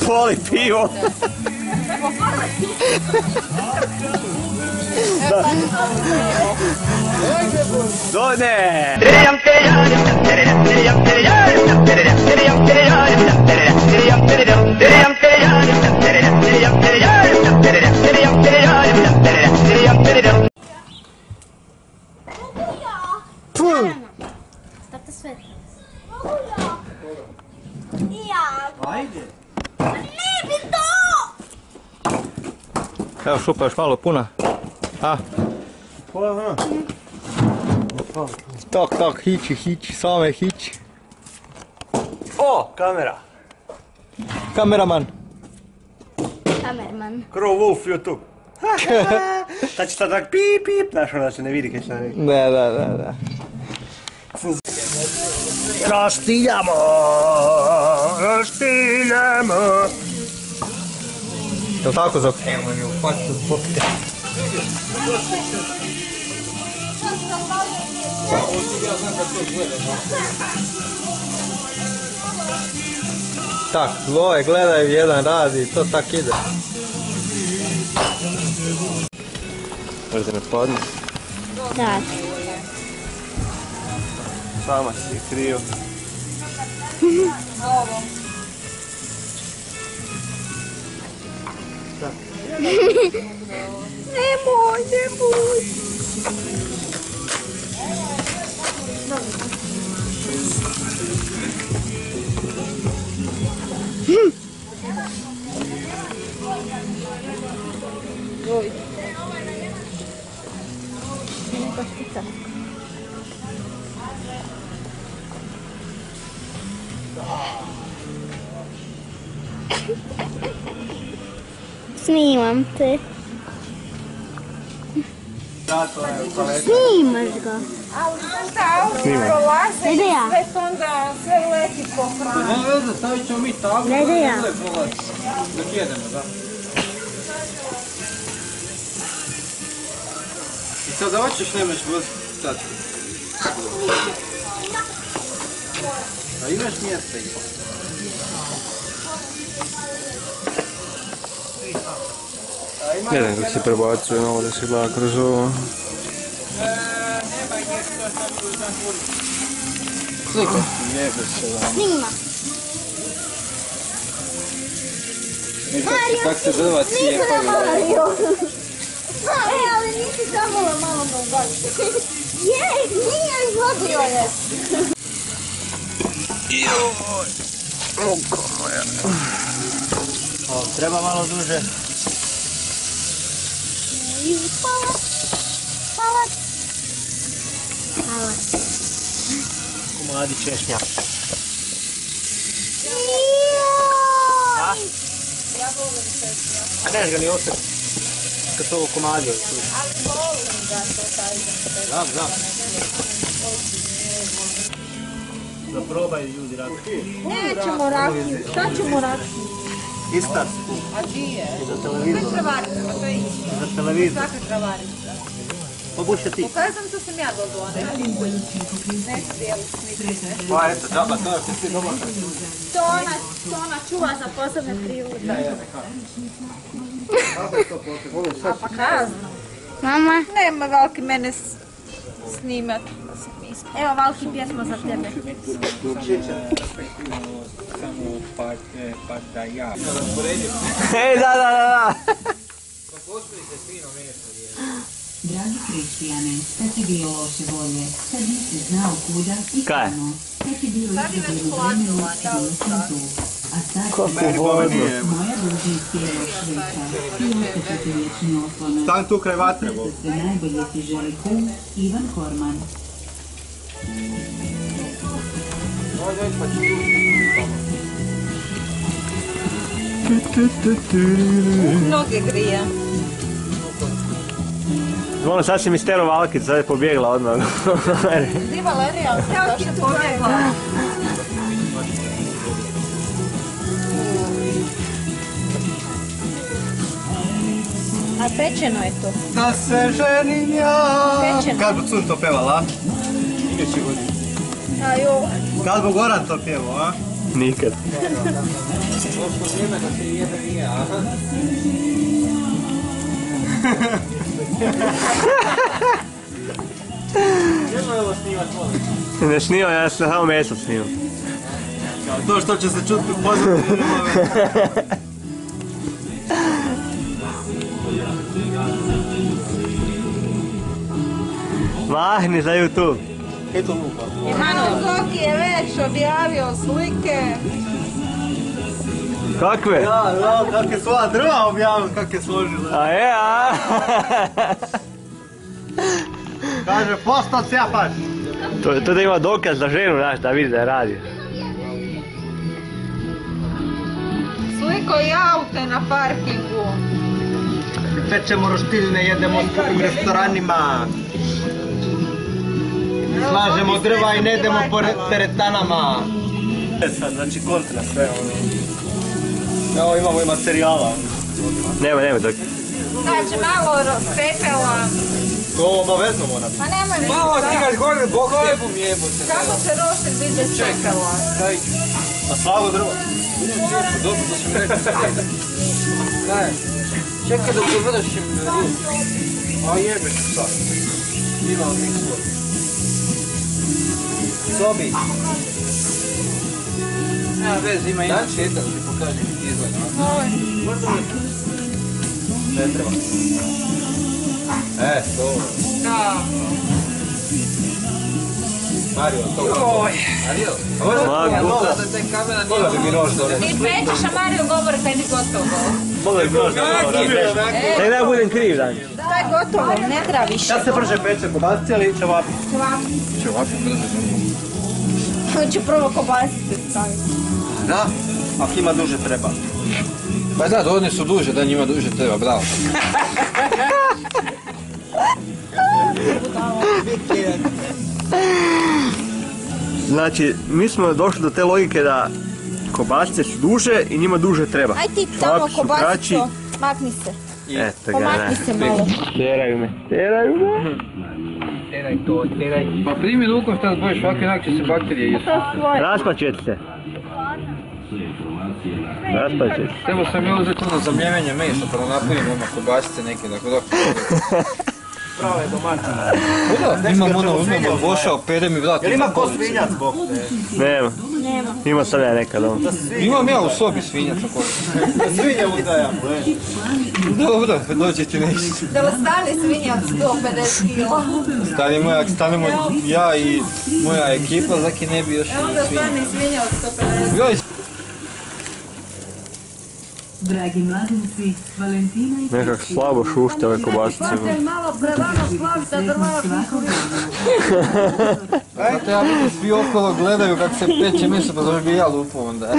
Poli pivo. Done! Starta svetlo. Ja. Ajde. Ne bi to! Evo šupa još malo puna. A? Tak, hići, same hići. O, kamera. Kameraman. Kamerman. Crow Wolf YouTube. Sad će sad tak pip, znaš onda se ne vidi kaj šta rekao. Da. Rastiljamo. Jel' tako Zok? Tak, dvoje gledaju, jedan radi, to tak ide. Možda ne padne? Da. Sama si je krio. Nemoj. Snimam te. Snimaš ga. Ali šta prolaze Gledaj ja. sve to onda sve leti po hranu. Ne veze, stavit ćemo mi tablu, Gledaj ja. dok jedemo, da. I sad da hoćeš nemaš voziti tačku. A imaš mjesta i. Ne znam kako se prebacuje na ovo da se gleda kroz ovo. Sliko. Snima. Kak se drva cijepaju. Ali nisi zabala malo me ubaciti. Jej, nije izvodio je. Treba malo duže. Palat. Komadi češnja. A neš ga ni osjeti. Kad to ovo komadi od tu. Ali volim da to taj. Znam. Da probaju ljudi rakiju. Nećemo rakiju. Šta ćemo rakiju? Istar. A čije? Za televizor. Kravarica, to je isto. Za televizor. Svaka kravarica. Pa buša ti. Pokazam što sam ja dobila, ne? Ne cijeli smisli. Pa eto, džaba, to je ti doma. To ona čuva za posebne prilike. A pa kazno. Mama. Nema Valki mene snimat. Evo Valki pjesma za tebe. Samo pa da ja. Ej, da. Dragi Kristijane, kad ti bilo loše volje, kad nisi znao kuda i Kaj? kamo, kad ti bilo izgubilo vremenu, bilo sam tu. A sad Kako vodno. moja dužnost je još veća i osjećati vječni oslonac. Stan tu kraj vatre, Bog. Sve najbolje ti želi kum Ivan Korman. Noge grija. Zvono, sad si mi stero Valkić, sad je pobjegla odmah. Di Valerija, kako se pobjegla? A pečeno je to. Da se ženim ja. Pečeno. Kad bu Cun to pevala, a? Idući godin. Ajo. Kad bu Goran to pjevao, a? Nikad. vrijeme da se jebe nije, aha. Nemoj ovo snimat, molim. Ne snimam, ja sam samo meso snimam. To što će se čuti u pozadini. Mahni za YouTube. Emanuel Goki je već objavio slike. Kakve? Ja, kakve su ova drva objavili, kakve složile. A je, a? Kaže, postao cjapač. To da ima dokaz za ženu, znaš, da vidi da je radio. Sliko i aute na parkingu. Pečemo roštiljne, jedemo u restoranima. Slažemo drva i ne idemo po teretanama. Sad, znači kontra sve ono. Evo imamo i materijala. Nema dok. Znači malo pepela. To obavezno mora biti. Pa nemoj mi Malo da. stigaš gore, bog jebom jebote. Kako će roštilj biti bez pepela? Na slavu drva. Dobro da sam rekao. Daj, čekaj da završim riječ. A jebeš sad. Ima miksu. Sobi. Nema vez, ima jedan šetan, ti pokaži kako izgleda. Ne treba. To. Da. Mario, to. Mario, Koga bi mi nož dole? Ti pećeš, a Mario govori kad je gotovo. Mogla bi proći da ne da budem kriv dan. To je gotovo, ne treba više. Kad se brže peče kobasice ili ćevapi? Ćevapi brže. Hoću prvo kobasice staviti. Da? Ako ima duže treba. Pa da, oni su duže, da njima duže treba, bravo. Znači, mi smo došli do te logike da kobasice su duže i njima duže treba. Aj ti tamo Čevapi su kraći. kobasicu, makni se. Eto ga, Pomakni se malo. Teraju me. Teraj to, teraj. Pa primi rukom šta bojiš, ovako jednak će se bakterije jesu. Raspaćete se. Raspaćete se. Trebao sam je uzeti ono za mljevenje mesa, pa da napravim ono kobasice neke, dakle dok... Prave domaćine. Da, imam ono, uzmem boša, operem i vratim. Jel ima ko svinjac bok? Nema. Imao sam ja nekad ono. Imam ja u sobi svinjac ako... Svinje uzgajam. Dobro, dođe ti nešto. Da ostane svinjac 150 kila. Stanemo ja i moja ekipa, zaki ne bi još Onda svinjac. ostane svinjac 150. Joj, Dragi mladenci, Valentina i Nekak slabo šušte ove kobasice. Malo prerano slavite, da malo zato ja vidim svi okolo gledaju kako se peče meso, pa zašto bi ja lupo onda.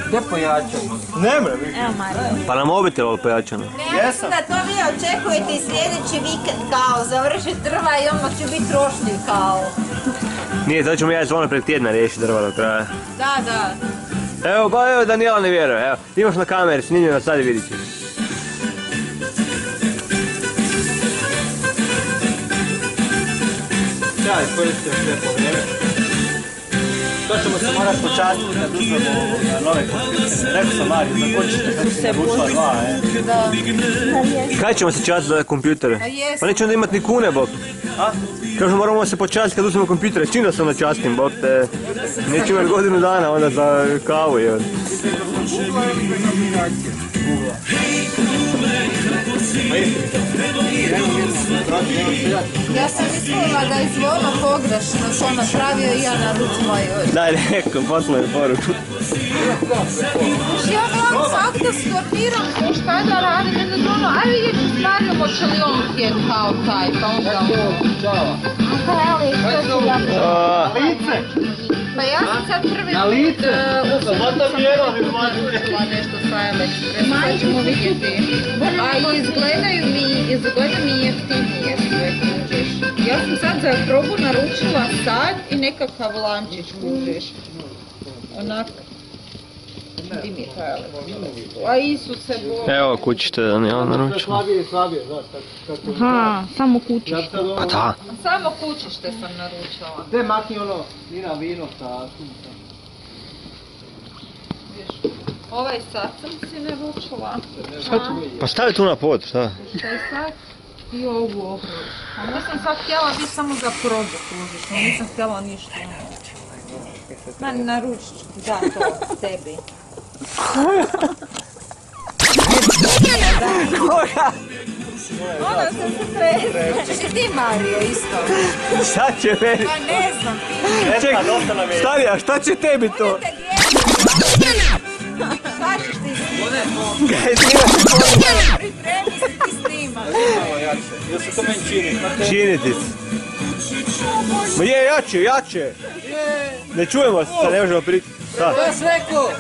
Gdje pojačamo? Nemre više. Evo Mario. Pa na mobitel ali pojačano. Ja mislim da to vi očekujete i sljedeći vikend kao završiti drva i odmah će biti roštilj kao. Nije, to ćemo ja zvone pred tjedna riješiti drva do kraja. Da. Evo, ba evo Daniela ne vjeruje, evo. Imaš na kameri, snimljeno sad i vidit ćeš. Ja iskoristim sve po vrijeme. To ćemo se morati počastiti kad uzmemo nove kompjutere. Rekao sam Mariju, zakočite kad se naručila dva, Kaj ćemo se častiti za kompjutere? jes. Pa nećemo da imat ni kune, bok. A? Kažu moramo se počastiti kad uzmemo kompjutere, čim da se onda častim, bok te... Neću imati godinu dana onda za kavu, jel. Ja sam mislila da je zvono pogrešno što napravio i ja naručila joj. Daj, rekao, poslao je poruku. Ja gledam svakda storniram šta da radim, onda ono, aj vidjeti s Marijom hoće li on htjeti kao taj, pa onda Pa ja sam sad prvi put upoznala nešto sa AliExpressa, sad ćemo vidjeti. A izgleda mi jeftinije sve, kužiš. Ja sam sad za probu naručila sad i nekakav lančić, kužiš. Onak. Di mi je to elektrodu? A Isuse Bože. Evo kućište da nije on naručila. Slabije, znaš kako... Aha, samo kućište. Pa da. Samo kućište sam naručila. Gdje makni ono, Nina vino sa... Ovaj sat sam si naručila. Pa stavi tu na pod, šta? Taj sat i ovu obrvu. A nisam sad htjela biti samo za probu kužiš, nisam htjela ništa. Ma naručit ću da to tebi. Ona se stresa. Češ i ti Mario isto? Šta će meni? Pa ne znam. Ček, Starija, šta će tebi to? Šta ćeš ti snimati? Kaj snimaš? Pripremi se ti snimati. Malo jače, jer se to meni čini. Čini ti se. Ma je, jače. Ne čujemo se, sad ne možemo pričati. Šta? Šta si rekao?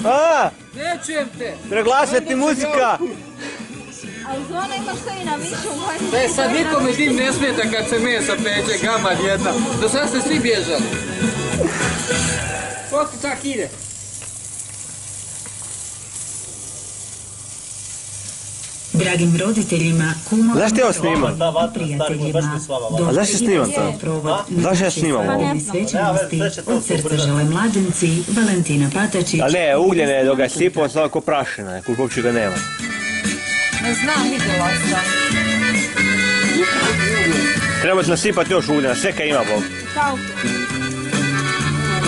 A, Ne čujem te. preglasna ti muzika. A uz ono imaš što i na višu manju. Da sad nikome dim ne smeta kad se mesa peče, gamad jedna. Do sad ste svi bježali. Koliko tak ide? Dragim roditeljima, kumovima, Zašto ja snimam? prijateljima, A zašto snimam to? Zašto ja snimam ovo? Svećenosti od srca žele mladenci Valentina Patačić. Ali ne, ugljene dok ga sipao, samo ko prašina, koliko uopće ga nema. Ne znam, vidjela sam. Treba se nasipati još ugljena, sve kaj ima Bog.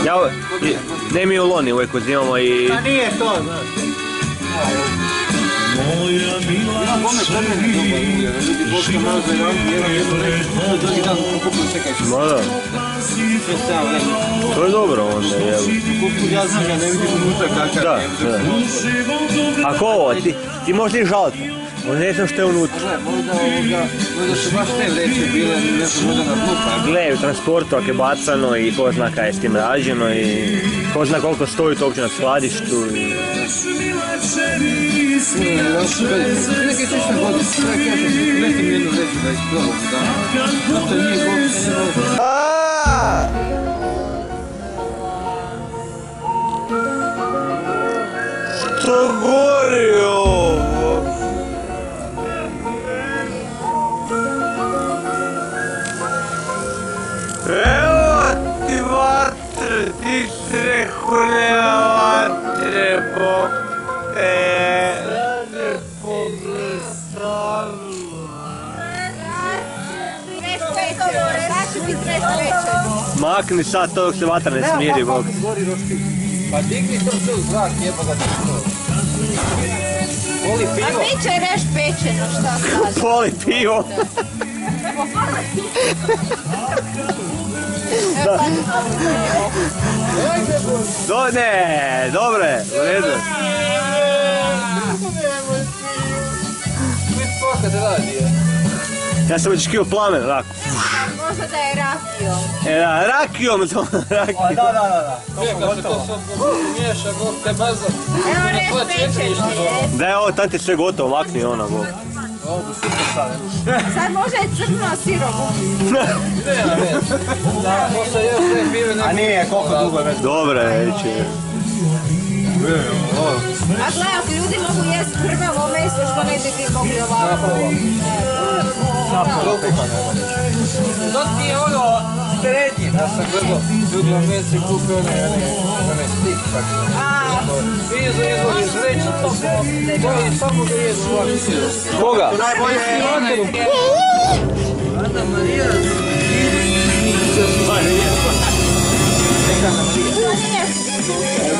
Ja, ne mi u loni uvijek uzimamo i... Pa nije to, znaš. Ima bome crvene doba ulje, ljudi Bog se mraze jedno reći, drugi dan kupno čekaj što. Ma da, Sve se ja vreme. to je dobro onda, jel? Kupno ja znam, ja ne vidim unutra kakav Da, je. da. Ako ovo, ti možeš li žaliti, on ne znam što je unutra. Možda su baš te vreće bile, ne znam, možda na dnu, pa Gle, u transportu ako je bacano i ko zna kaj je s tim rađeno i ko zna koliko stoji to uopće na skladištu i... neke slične godine, sve kažem, neki mi jednu vreću da ispravo da. To nije Bog se ne može. Što gori ovo? Evo ti vatre, ti si rekao nema vatre, Bog te. Rade pogledstavno. Makni sad to dok se vatra ne smiri, Bog. Pa digni to sve u zrak, jeba ga ti to. Voli A pivo. bit će reš pečeno, šta sad? Voli pivo. Ne, dobre, u redu. Svi spoka te radi, je. Ja sam očekio plamen, rak. Možda da je rakijom. Da, rakijom to, rakijom. Da. Čekaj se to sve miješa, Bog te baza. Evo reš pečeno je. Da je ovo, tam ti sve gotovo, makni ono, Bog. Ovdje super stavim. Sad može i crno sirovo. Nema veze. Da, posle još te pive ne... A nije, koliko dugo je već. Dobre, već je. A gledaj, ako ljudi mogu jest krvavo meso, što ne bi ti mogli ovako? To ti je ono srednji. Ja sam gledao, ljudi u Americi kupe one stik, tako da. Izvor iz reći, to je samo ga jedu u akciju. Koga? Najbolje je onaj... Ana Marija.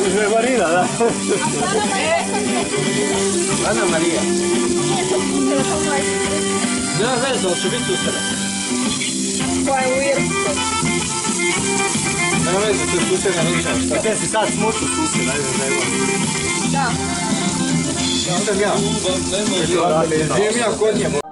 Uzme Marina, da. Ana Marija. Nema veze, ali će biti susjeda. Koja je u Irskoj. Nema veze, to je susjedna niča, šta? Te si sad smutu susjed, ajde da ima. Da. Ja sam ja. Žijem ja kod nje.